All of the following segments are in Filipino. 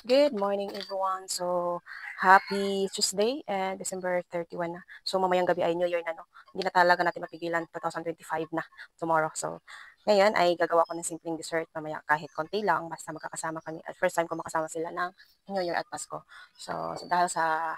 Good morning, everyone. So, happy Tuesday and December 31 na. So, mamayang gabi ay New Year na, no? Hindi na talaga natin mapigilan, 2025 na, tomorrow. So, ngayon ay gagawa ko ng simpleng dessert mamaya kahit konti lang, basta magkakasama kami. At first time ko makasama sila ng New Year at Pasko. So dahil sa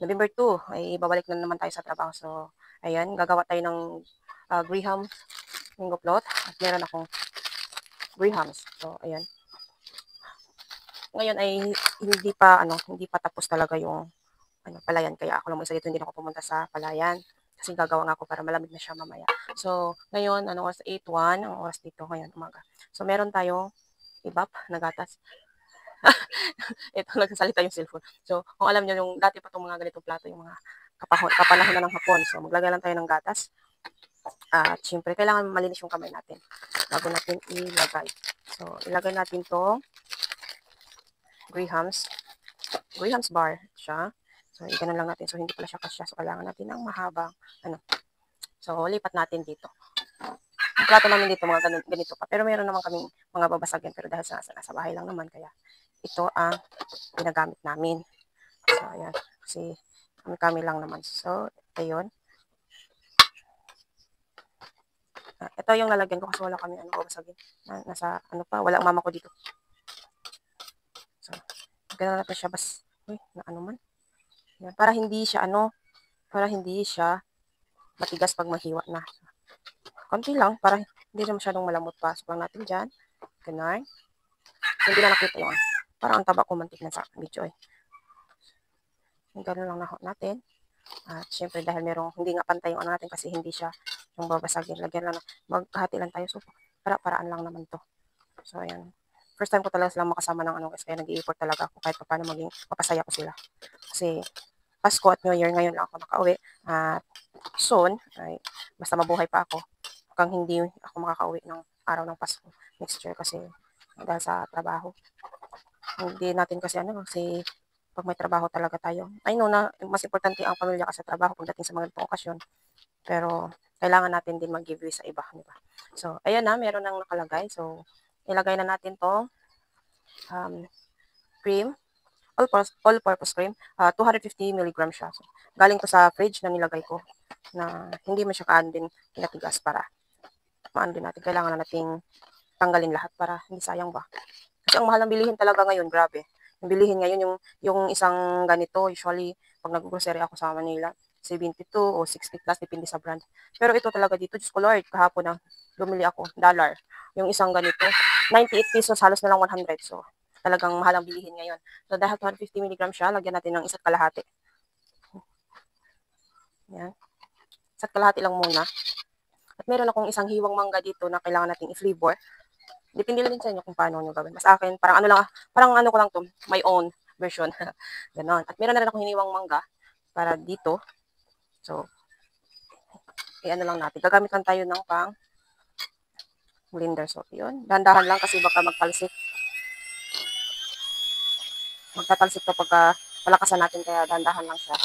November 2, ay babalik na naman tayo sa trabaho. So, ayan, gagawa tayo ng graham mango float. At meron akong grahams. So, ayan. Ngayon ay hindi pa tapos talaga yung palayan, kaya ako lang mag-isa dito, hindi na ako pumunta sa palayan kasi gagawa nga ako para malamig na siya mamaya. So ngayon oras 8:01 ang oras dito ngayon umaga. So meron tayong ibap na gatas. Ito nagsasalita yung cellphone. So kung alam niyo yung dati pa tong mga ganitong plato, yung mga kapanahon na ng hapon. So maglagay lang tayo ng gatas. At syempre kailangan malinis yung kamay natin bago natin ilagay. So ilagay natin to grahams bar siya. So, ganun lang natin. So, hindi pala siya kasya. So, kailangan natin ng mahabang, So, lipat natin dito. Ang plato namin dito, mga ganito pa. Pero meron naman kaming mga babasagin. Pero dahil nasa bahay lang naman, kaya ito ang ginagamit namin. So, ayan. Kasi, kami lang naman. So, ayun. Ito yung lalagyan ko kasi wala kami babasagin. Nasa, wala ang mama ko dito. So, ganun natin siya. Uy, man. Yan. Para hindi siya matigas pag mahiwa na. Konti lang, para hindi na masyadong malambot pa. So, natin dyan. Ganun. Hindi na nakita yung parang ang taba ko mantik na sa video eh. Ganun lang natin. At syempre dahil hindi nga pantay yung natin kasi hindi siya yung babasagin. Lagyan lang, maghati lang tayo. So, paraan lang naman to. So, ayan. First time ko talaga silang makasama ng guys. Kaya nag-i-effort talaga ako kahit paano maging mapasaya ko sila. Kasi Pasko at New Year ngayon lang ako nakauwi. At soon, ay basta mabuhay pa ako, hanggang hindi ako makakauwi ng araw ng Pasko next year kasi dahil sa trabaho. Hindi natin kasi pag may trabaho talaga tayo. I know na mas importante ang pamilya ka sa trabaho pagdating sa mga ganitong okasyon. Pero kailangan natin din mag-give way sa iba, di ba? So, ayan na, meron nang nakalagay. So, ilagay na natin to cream, all-purpose cream. 250 milligrams siya. So, galing to sa fridge na nilagay ko na hindi mo siya kaan din pinatigas para maan din natin. Kailangan na nating tanggalin lahat para hindi sayang ba. Kasi ang mahal ng bilihin talaga ngayon, grabe. Yung bilihin ngayon, yung isang ganito, usually, pag nag-grocery ako sa Manila, 72 o 60 plus, depende sa brand. Pero ito talaga dito, Diyos ko Lord, kahapon na bumili ako, dollar. Yung isang ganito, 98 pesos, halos na lang 100. So, talagang mahal ang bilihin ngayon. So, dahil 250 mg siya, lagyan natin ng isa't kalahati. Yan. Isa't kalahati lang muna. At meron akong isang hiwang mangga dito na kailangan nating i-flavor. Depende lang din sa inyo kung paano nyo gawin. Mas akin, parang ko lang to, my own version. Ganon. At meron na rin akong hiniwang mangga para dito. So, lang natin. Gagamit lang tayo ng pang blender. So, yun. Dahan-dahan lang kasi baka magtalsik. Magtatalsik to pagka palakasan natin, kaya dahan-dahan lang siya.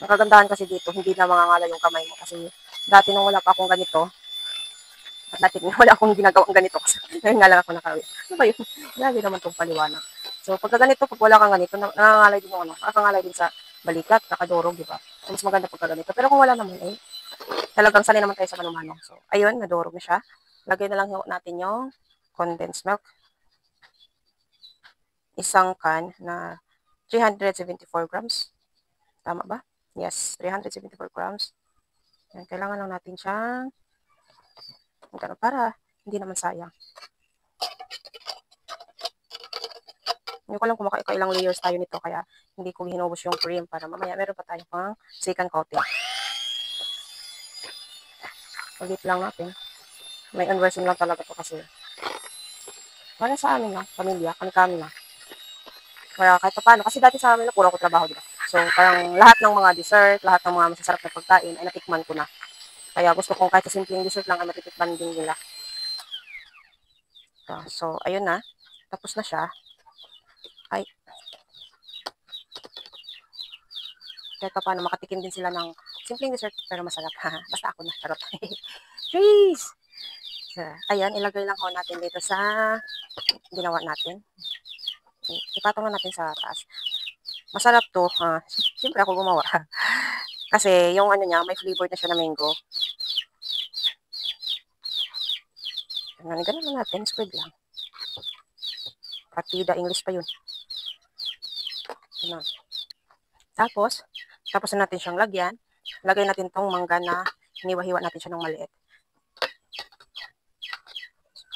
Ang kagandahan kasi dito, hindi na mangangala yung kamay mo. Kasi dati nung wala pa akong ganito, at dati wala akong ginagawang ganito kasi ngayon nga lang ako nakawin. Ano ba yun? Lagi naman itong paliwanag. So, pagka ganito, pag wala kang ganito, nangangalay din yung nakakangalay din sa balikat, nakadurog, di ba? So, mas maganda pagka ganito. Pero kung wala naman, talagang sanay naman tayo sa manumano. So, ayun, nadurog na siya. Lagay na lang natin yung condensed milk. Isang can na 374 grams. Tama ba? Yes, 374 grams. Yan, kailangan lang natin siyang para hindi naman sayang. Hindi ko alam kung ilang layers tayo nito, kaya hindi ko hinubos yung cream para mamaya meron pa tayo pang second coating. Ulit lang natin. May unversion lang talaga to kasi para sa amin lang, pamilya, kami lang. Kaya kahit pa paano, kasi dati sa amin na puro ko trabaho, diba? So, parang lahat ng mga dessert, lahat ng mga masasarap na pagkain ay natikman ko na. Kaya gusto kong kahit sa simpleng dessert lang ay matitikman din nila. So, ayun na. Tapos na siya. Ay, kahit pa paano, makatikim din sila ng simpleng dessert pero masarap. Basta ako na, charot. Cheese! So, ayan, ilagay lang ko natin dito sa ginawa natin. ipatong na natin sa taas. Masarap to. Siyempre ako gumawa. Kasi yung ano niya, may flavor na siya na mango. Ganun lang natin. Spread lang. Partida English pa yun. Ganun. Tapos na natin siyang lagyan. Lagay natin tong mangga na hiniwa-hiwa natin siya ng maliit.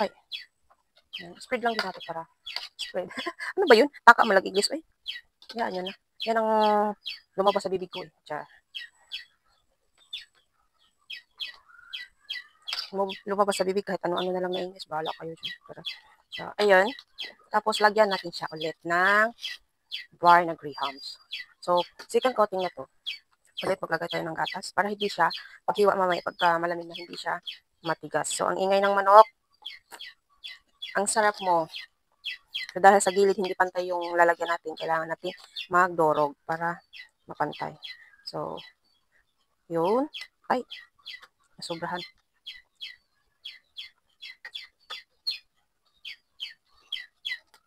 Ay. Spread lang din natin para spread. Ano ba yun? Taka malagigis. Ay. Yan na. Yan ang lumabas sa bibig ko. Tiyah. Lumabas sa bibig kahit ano-ano na lang na English. Bahala kayo dyan. So, ayun. Tapos, lagyan natin siya ulit ng bar na grahams. So, second coating na to. Ulit, maglagay tayo ng gatas para hindi siya, paghiwa mamaya, pagka malamig na hindi siya matigas. So, ang ingay ng manok, ang sarap mo. So, dahil sa gilid, hindi pantay yung lalagyan natin, kailangan natin magdorog para mapantay. So, yun. Ay, nasobrahan.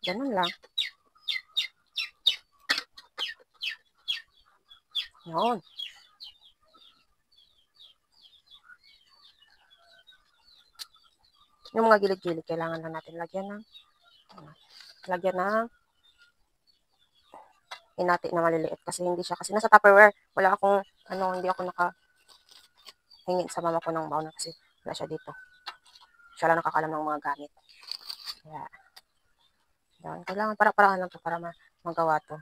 Ganun lang. Yun. Yung mga gilid-gilid, kailangan lang natin lagyan ng hinati na maliliit kasi hindi siya, kasi nasa Tupperware. Wala akong, hindi ako hingi sa mama ko ng baon kasi wala siya dito. Siya lang nakakalam ng mga gamit. Kaya, yan. Kailangan para-paraan lang to para magawa to.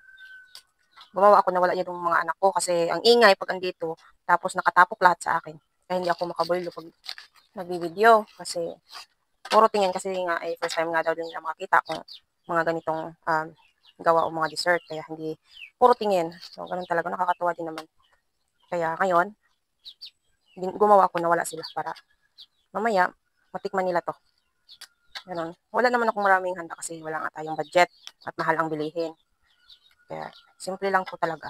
Gumawa ako na wala yung mga anak ko kasi ang ingay pag andito, tapos nakatapok lahat sa akin. Kaya hindi ako makaboylo pag nagbi-video kasi puro tingin kasi nga first time nga daw din nila makakita kung mga ganitong gawa o mga dessert. Kaya hindi, puro tingin. So, ganun talaga. Nakakatuwa din naman. Kaya ngayon, gumawa ako na wala sila para mamaya, matikman nila to. Ganun. Wala naman akong maraming handa kasi wala nga tayong budget at mahal ang bilihin. Kaya, simple lang po talaga.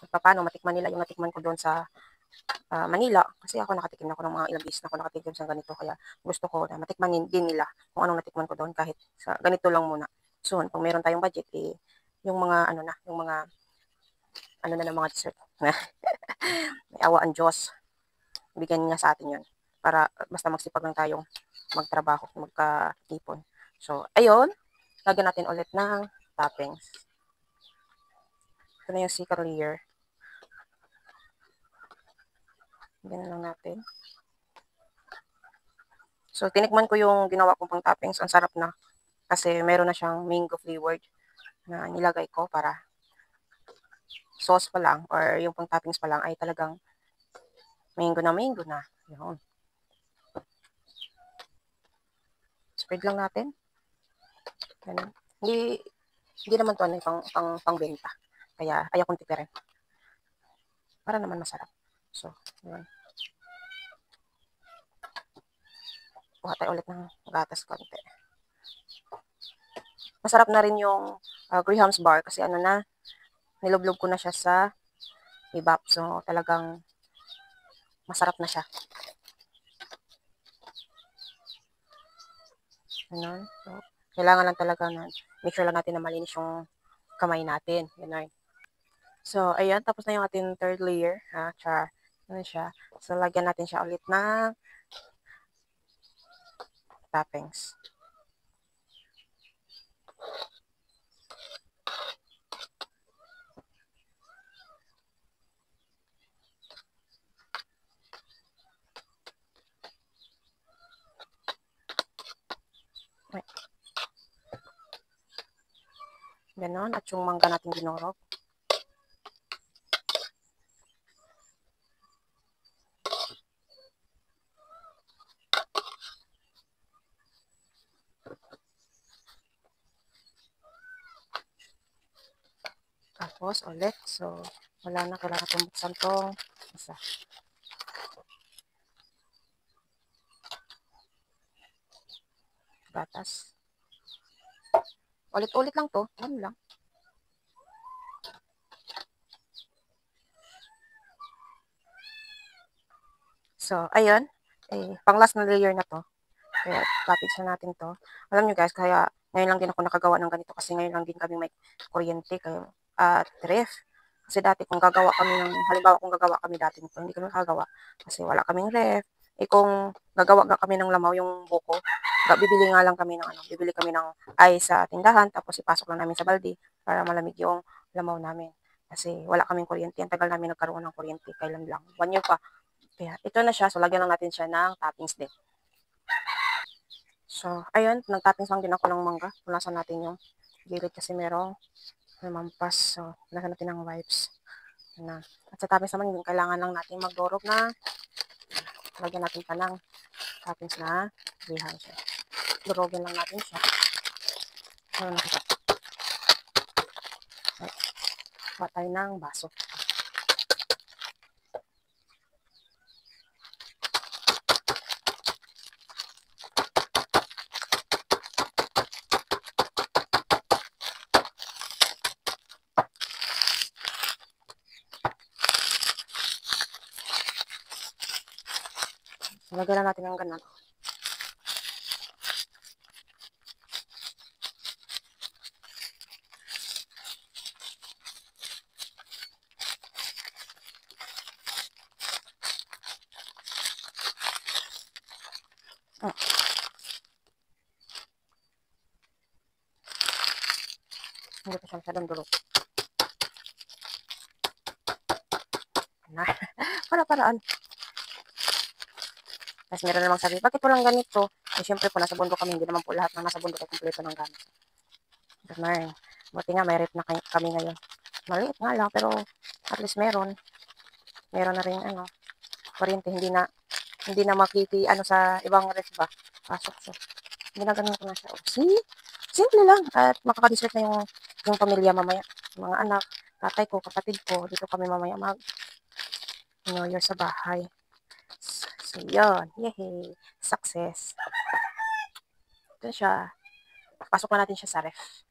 At paano, matikman nila yung natikman ko doon sa Manila. Kasi ako nakatikim ako ng mga ilang beses na ako nakatikim sa ganito. Kaya gusto ko na matikman din nila kung anong natikman ko doon kahit sa ganito lang muna. Soon, pag meron tayong budget, yung mga yung mga ng mga dessert. May awa ang Diyos. Bigyan niya sa atin yun. Para basta magsipag lang tayong magtrabaho, magka-ipon. So, ayun. Lagyan natin ulit ng toppings. Ito na yung si Carolier. Ganyan lang natin. So, tinikman ko yung ginawa kong pang toppings. Ang sarap na. Kasi meron na siyang mango flavored na nilagay ko para sauce pa lang or yung pang toppings pa lang ay talagang mango na. Yun. Spread lang natin. Ganun. Hindi naman to pangbenta. Kaya ayaw kong tipirin. Para naman masarap. So, yun. Kuha tayo ulit ng gatas konti. Masarap na rin yung grahams bar kasi nilublog ko na siya sa ibap. So, talagang masarap na siya. Ganun. So, kailangan lang talaga na make sure lang natin na malinis yung kamay natin. Ganun. So, ayan. Tapos na yung ating third layer. Ganun siya. So, lagyan natin siya ulit ng toppings. Ganon. At yung mangga natin ginorog. Tapos ulit. So, wala na. Kailangan itong buksan itong isa. Gatas. Ulit-ulit lang to. Ano lang. So, ayun. Pang last na layer na to. Kaya topics na natin to. Alam nyo guys, kaya ngayon lang din ako nakagawa ng ganito kasi ngayon lang din kami may kuryente kaya ref. Kasi dati kung gagawa kami ng, halimbawa kung gagawa kami dati nito, hindi kami makagawa kasi wala kaming ref. Kung gagawa nga kami ng lamaw yung buko, bibili nga lang kami ng bibili kami ng ice sa tindahan tapos ipasok lang namin sa balde para malamig yung lamaw namin. Kasi wala kaming kuryente. Ang tagal namin nagkaroon ng kuryente. Kailan lang. 1 year pa. Kaya ito na siya. So, lagyan lang natin siya ng toppings din. So, ayun. Nag-toppings lang din ako ng mangga. Punasan natin yung gilid kasi merong lumampas. So, punasan natin ng wipes. Na. At sa toppings naman, yung kailangan lang natin magdurog na lagyan natin pa ng toppings na grihan siya. Durogin lang natin siya. So, nakita. Ay, patay ng baso. Lagyan na natin ng ganun. Oh. Hindi pa siya masyadong durog. Na. Para-paraan. Tapos meron namang sabi, bakit walang ganito? Eh, syempre po, nasa bundok kami. Hindi naman po lahat ng nasa bundok ay kumpleto ng gamit. Ganun. Buti nga, may rep na kami ngayon. Maliit nga lang, pero at least meron. Meron na rin, kuryente. Hindi na makiki, sa ibang ref ba? Pasok siya. Ginaganon ko na siya. Oh, see? Simple lang. At makakadessert na yung pamilya mamaya. Yung mga anak, tatay ko, kapatid ko. Dito kami mamaya New Year sa bahay. So, yun. Yehey. Success. Ito siya. Pasok na natin siya sa ref.